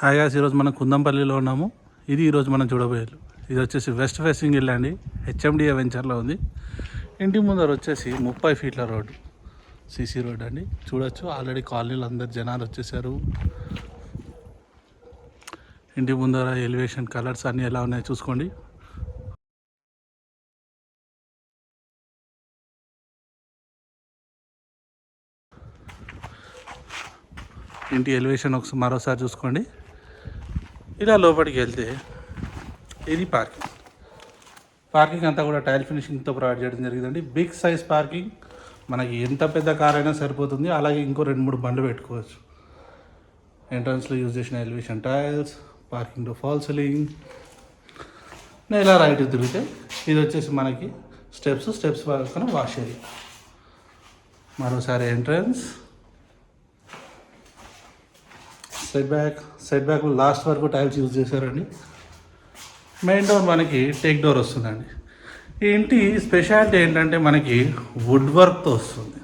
Hi guys, ఈరోజు మనం కుందంపల్లిలో ఉన్నాము. ఇది ఈరోజు మనం చూడబోయేది. ఇది వచ్చేసి వెస్ట్ ఫేసింగ్ ఇల్లు అండి. హెచ్ఎండిఏ వెంచర్లో ఉంది. ఇంటి ముందర వచ్చేసి 30 ఫీట్ల రోడ్డు, సీసీ రోడ్ అండి. చూడొచ్చు, ఆల్రెడీ కాలనీలో అందరు జనాలు వచ్చేసారు. ఇంటి ముందర ఎలివేషన్ కలర్స్ అన్నీ ఎలా ఉన్నాయో చూసుకోండి. ఇంటి ఎలివేషన్ మరోసారి చూసుకోండి. ఇలా లోపలికి వెళ్తే ఇది పార్కింగ్ అంతా కూడా టైల్ ఫినిషింగ్తో ప్రొవైడ్ చేయడం జరిగిందండి. బిగ్ సైజ్ పార్కింగ్, మనకి ఎంత పెద్ద కార్ అయినా సరిపోతుంది. అలాగే ఇంకో 2-3 బండ్లు పెట్టుకోవచ్చు. ఎంట్రన్స్లో యూజ్ చేసిన ఎలివేషన్ టైల్స్, పార్కింగ్లో ఫాల్ సీలింగ్. నేను ఇలా రైట్ తిరిగితే ఇది వచ్చేసి మనకి స్టెప్స్ పక్కన వాష్ ఏరియా. మరోసారి ఎంట్రన్స్, సెట్ బ్యాక్ లాస్ట్ వరకు టైల్స్ యూజ్ చేశారండి. మెయిన్ డోర్ మనకి టేక్ డోర్ వస్తుందండి. ఈ ఇంటి స్పెషాలిటీ ఏంటంటే మనకి వుడ్ వర్క్తో వస్తుంది.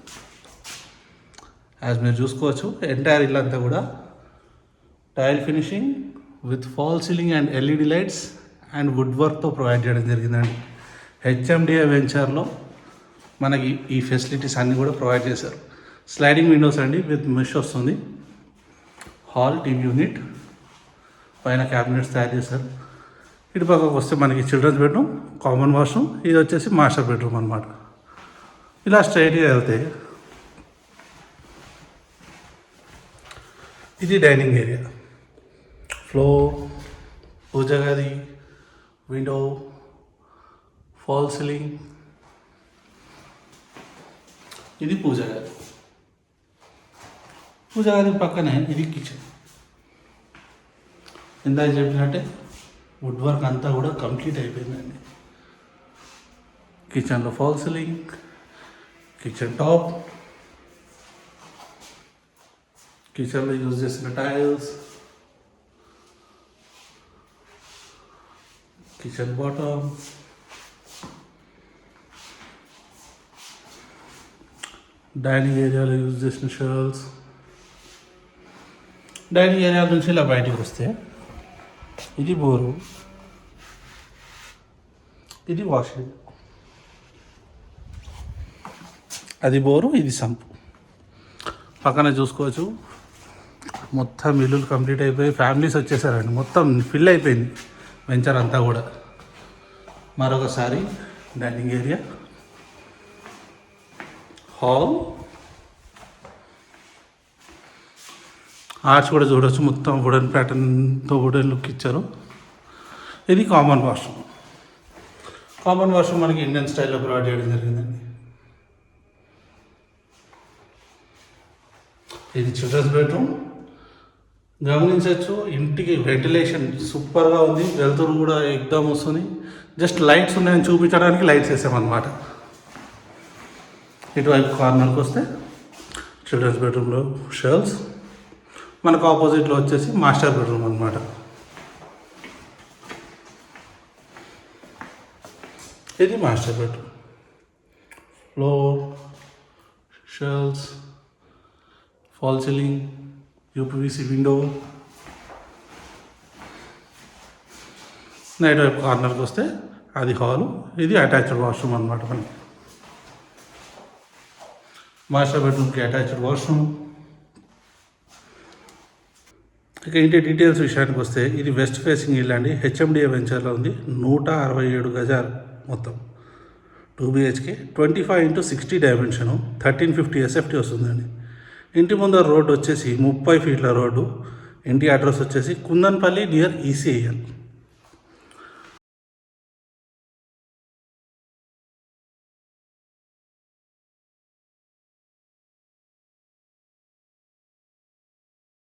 యాజ్ మీరు చూసుకోవచ్చు, ఎంటైర్ ఇల్లంతా కూడా tile finishing with false ceiling and LED lights and wood వర్క్తో ప్రొవైడ్ చేయడం జరిగిందండి. హెచ్ఎండిఏ వెంచర్లో మనకి ఈ ఫెసిలిటీస్ అన్నీ కూడా ప్రొవైడ్ చేశారు. స్లైడింగ్ విండోస్ అండి విత్ మెష్ వస్తుంది. హాల్, టీవీ యూనిట్, పైన క్యాబినెట్స్ తయారు చేశారు. ఇటు పక్కకు వస్తే మనకి చిల్డ్రన్స్ బెడ్రూమ్, కామన్ వాష్రూమ్, ఇది వచ్చేసి మాస్టర్ బెడ్రూమ్ అనమాట. ఇలా స్ట్రైట్గా వెళ్తే ఇది డైనింగ్ ఏరియా, ఫ్లోర్, పూజ గది, విండో, ఫాల్ సీలింగ్. ఇది పూజ గది పక్కనే ఇది కిచెన్. ఇందాక చెప్పినట్టే వుడ్ వర్క్ అంతా కూడా కంప్లీట్ అయిపోయిందండి. కిచెన్లో ఫాల్ సీలింగ్, కిచెన్ టాప్, కిచెన్లో యూజ్ చేసిన టైల్స్, కిచెన్ బాటమ్, డైనింగ్ ఏరియాలో యూజ్ చేసిన షెల్ఫ్స్. డైనింగ్ ఏరియా నుంచి ఇలా బయటికి వస్తే ఇది బోరు, ఇది వాషింగ్, అది బోరు, ఇది సంపు. పక్కన చూసుకోవచ్చు, మొత్తం ఇల్లులు కంప్లీట్ అయిపోయి ఫ్యామిలీస్ వచ్చేసారండి. మొత్తం ఫిల్ అయిపోయింది వెంచర్ అంతా కూడా. మరొకసారి డైనింగ్ ఏరియా, హాల్, ఆర్చ్ కూడా చూడవచ్చు, మొత్తం వుడెన్ ప్యాటర్న్తో వుడెన్ లుక్ ఇచ్చారు. ఇది కామన్ వాష్రూమ్ మనకి ఇండియన్ స్టైల్లో ప్రొవైడ్ చేయడం జరిగిందండి. ఇది చిల్డ్రన్స్ బెడ్రూమ్. గమనించవచ్చు, ఇంటికి వెంటిలేషన్ సూపర్గా ఉంది. వెలుతురు కూడా ఎగ్దమ్ వస్తుంది. జస్ట్ లైట్స్ ఉన్నాయని చూపించడానికి లైట్స్ వేసామన్నమాట. ఇటువైపు కార్నర్కి వస్తే చిల్డ్రన్స్ బెడ్రూమ్లో షెల్ఫ్స్, మనకు ఆపోజిట్లో వచ్చేసి మాస్టర్ బెడ్రూమ్ అనమాట. ఇది master bedroom, floor, shelves, fall ceiling, UPVC window. Night వైపు కార్నర్కి వస్తే అది హాలు, ఇది అటాచ్డ్ వాష్రూమ్ అనమాట. మనకి మాస్టర్ బెడ్రూమ్కి అటాచ్డ్ వాష్రూమ్. ఇక ఇంటి డీటెయిల్స్ విషయానికి వస్తే ఇది వెస్ట్ ఫేసింగ్ ఇల్లు అండి. హెచ్ఎండిఏ వెంచర్లో ఉంది. 167 గజాలు మొత్తం, 2 BHK, 25x60 డైమెన్షను, 1350 SFT వస్తుందండి. ఇంటి ముందర రోడ్డు వచ్చేసి 30 ఫీట్ల రోడ్డు. ఇంటి అడ్రస్ వచ్చేసి కుందన్పల్లి నియర్ ECIL.